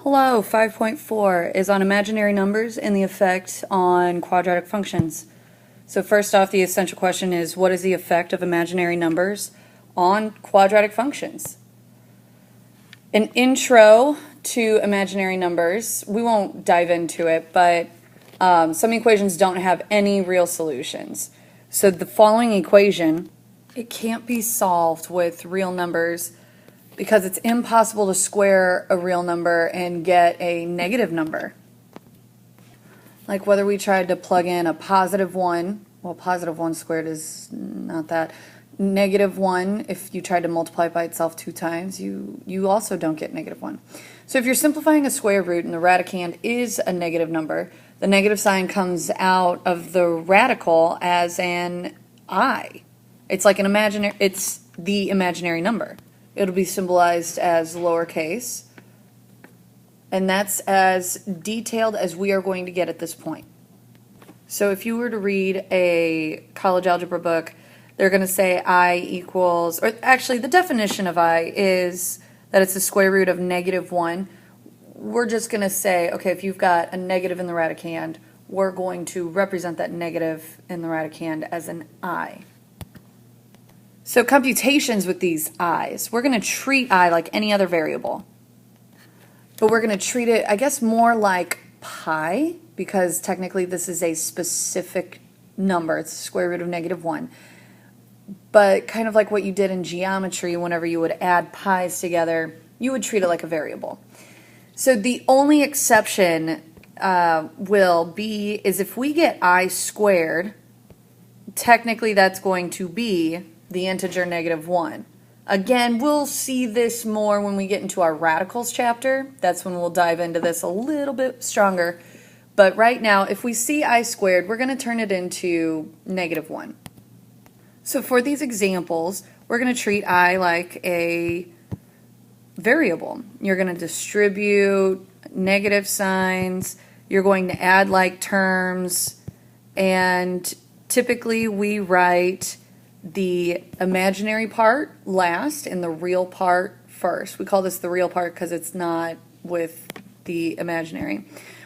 Hello, 5.4 is on imaginary numbers and the effect on quadratic functions. So first off, the essential question is, what is the effect of imaginary numbers on quadratic functions? An intro to imaginary numbers, we won't dive into it, but some equations don't have any real solutions. So the following equation, it can't be solved with real numbers because it's impossible to square a real number and get a negative number. Like whether we tried to plug in a positive 1, well, positive 1 squared is not that. Negative 1, if you tried to multiply it by itself 2 times, you also don't get negative 1. So if you're simplifying a square root and the radicand is a negative number, the negative sign comes out of the radical as an I. It's like an imaginary, it's the imaginary number. It'll be symbolized as lowercase, and that's as detailed as we are going to get at this point. So if you were to read a college algebra book, they're going to say I equals, or actually the definition of I is that it's the square root of negative 1. We're just going to say, okay, if you've got a negative in the radicand, we're going to represent that negative in the radicand as an I. So computations with these i's, we're going to treat I like any other variable. But we're going to treat it, I guess, more like pi, because technically this is a specific number. It's the square root of negative 1. But kind of like what you did in geometry, whenever you would add pi's together, you would treat it like a variable. So the only exception will be is if we get I squared, technically that's going to be the integer negative 1. Again, we'll see this more when we get into our radicals chapter. That's when we'll dive into this a little bit stronger. But right now, if we see I squared, we're going to turn it into negative 1. So for these examples, we're going to treat I like a variable. You're going to distribute negative signs. You're going to add like terms. And typically we write the imaginary part last and the real part first. We call this the real part because it's not with the imaginary.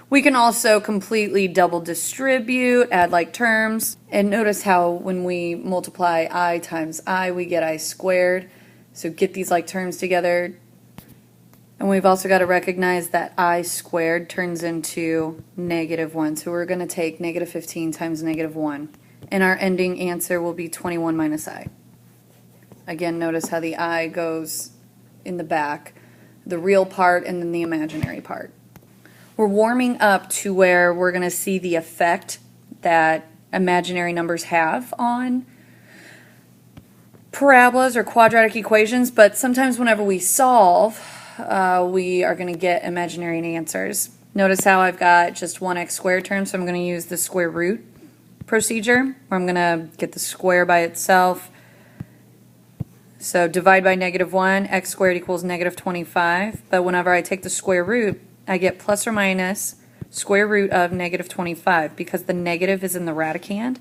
We can also completely double distribute, add like terms, and notice how when we multiply I times I, we get I squared. So get these like terms together. And we've also got to recognize that I squared turns into negative 1. So we're going to take negative 15 times negative 1. And our ending answer will be 21 minus I. Again, notice how the I goes in the back, the real part and then the imaginary part. We're warming up to where we're going to see the effect that imaginary numbers have on parabolas or quadratic equations, but sometimes whenever we solve, we are going to get imaginary answers. Notice how I've got just one x squared term, so I'm going to use the square root procedure where I'm going to get the square by itself. So divide by negative 1, x squared equals negative 25. But whenever I take the square root, I get plus or minus square root of negative 25. Because the negative is in the radicand,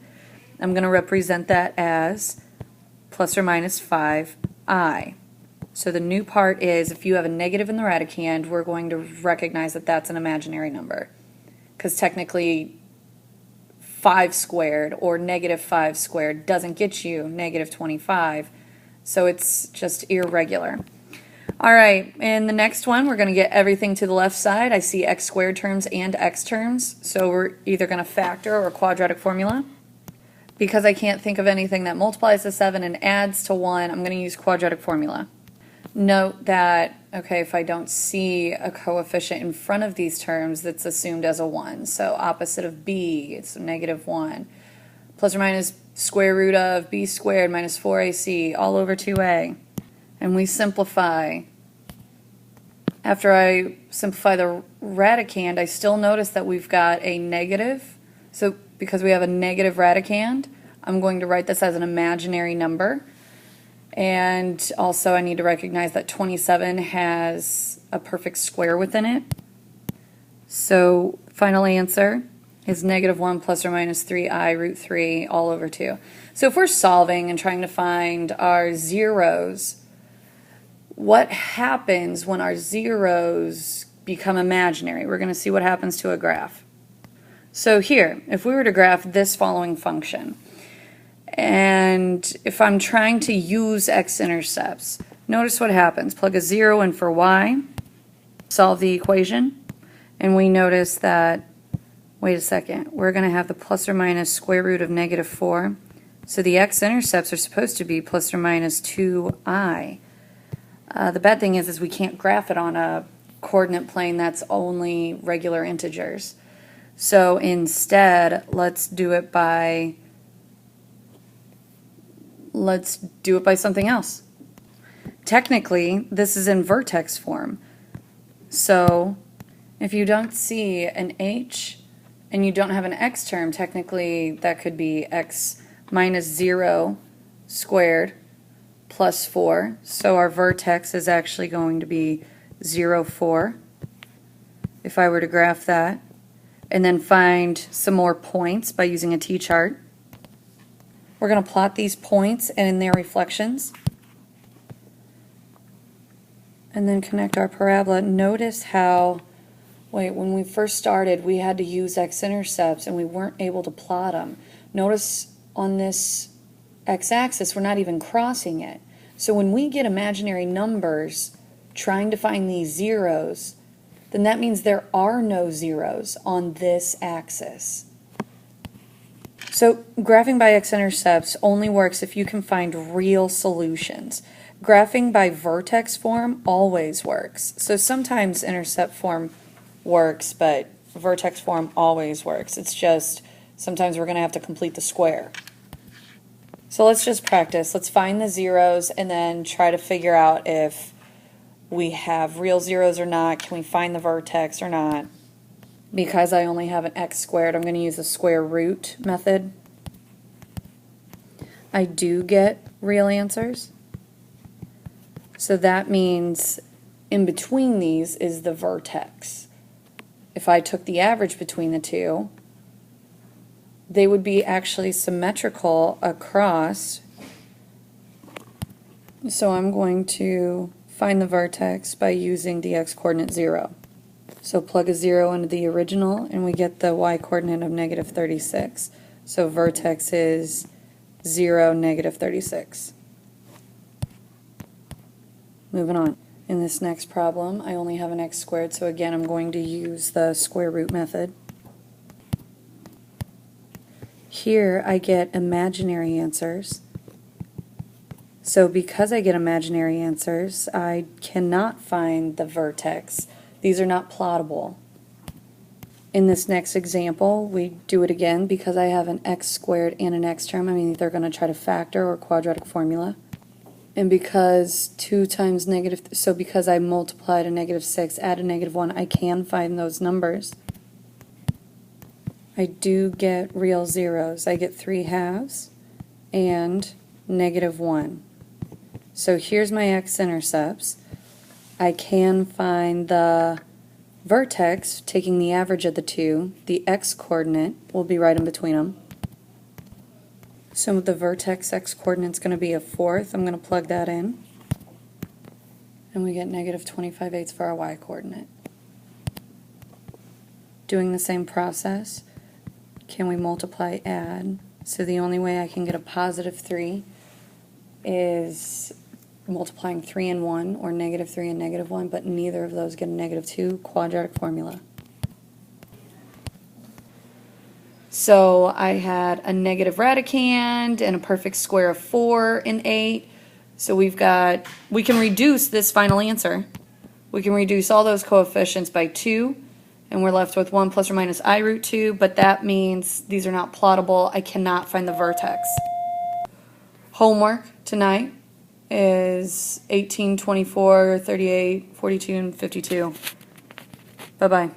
I'm going to represent that as plus or minus 5i. So the new part is if you have a negative in the radicand, we're going to recognize that that's an imaginary number. Because technically 5 squared or negative 5 squared doesn't get you negative 25, so it's just irregular. Alright, in the next one we're going to get everything to the left side. I see x squared terms and x terms, so we're either going to factor or quadratic formula. Because I can't think of anything that multiplies to 7 and adds to 1, I'm going to use quadratic formula. Note that, okay, if I don't see a coefficient in front of these terms, that's assumed as a 1. So opposite of b, it's negative 1. Plus or minus square root of b squared minus 4ac all over 2a. And we simplify. After I simplify the radicand, I still notice that we've got a negative. So because we have a negative radicand, I'm going to write this as an imaginary number. And also I need to recognize that 27 has a perfect square within it. So final answer is negative 1 plus or minus 3i root 3 all over 2. So if we're solving and trying to find our zeros, what happens when our zeros become imaginary. We're going to see what happens to a graph. So here, if we were to graph this following function, and if I'm trying to use x-intercepts, notice what happens. Plug a 0 in for y, solve the equation, and we notice that, wait a second, we're going to have the plus or minus square root of -4. So the x-intercepts are supposed to be plus or minus 2i. The bad thing is we can't graph it on a coordinate plane that's only regular integers. So instead, let's do it by something else. Technically, this is in vertex form. So if you don't see an h and you don't have an x term, technically that could be x minus 0 squared plus 4. So our vertex is actually going to be 0, 4. If I were to graph that, and then find some more points by using a t-chart. We're going to plot these points and their reflections, and then connect our parabola. Notice how, when we first started, we had to use x-intercepts and we weren't able to plot them. Notice on this x-axis, we're not even crossing it. So when we get imaginary numbers trying to find these zeros, then that means there are no zeros on this axis. So graphing by x-intercepts only works if you can find real solutions. Graphing by vertex form always works. So sometimes intercept form works, but vertex form always works. It's just sometimes we're going to have to complete the square. So let's just practice. Let's find the zeros and then try to figure out if we have real zeros or not. Can we find the vertex or not? Because I only have an x squared, I'm going to use the square root method. I do get real answers. So that means in between these is the vertex. If I took the average between the two, they would be actually symmetrical across. So I'm going to find the vertex by using the x-coordinate 0. So plug a 0 into the original and we get the y-coordinate of -36. So vertex is 0, -36. Moving on. In this next problem, I only have an x squared, so again I'm going to use the square root method. Here I get imaginary answers. So because I get imaginary answers, I cannot find the vertex. These are not plottable. In this next example, we do it again because I have an x squared and an x term. I mean, they're going to try to factor or quadratic formula. And because 2 times negative, so because I multiplied a -6, add a -1, I can find those numbers. I do get real zeros. I get 3 halves and -1. So here's my x-intercepts. I can find the vertex, taking the average of the two. The x-coordinate will be right in between them. So the vertex x-coordinate is going to be a 4th. I'm going to plug that in. And we get -25/8 for our y-coordinate. Doing the same process, can we multiply, add? So the only way I can get a +3 is multiplying 3 and 1, or -3 and -1, but neither of those get a -2, quadratic formula. So I had a negative radicand and a perfect square of 4 and 8. So we can reduce this final answer. We can reduce all those coefficients by 2, and we're left with 1 plus or minus I root 2, but that means these are not plottable. I cannot find the vertex. Homework tonight is 18, 24, 38, 42, and 52. Bye-bye.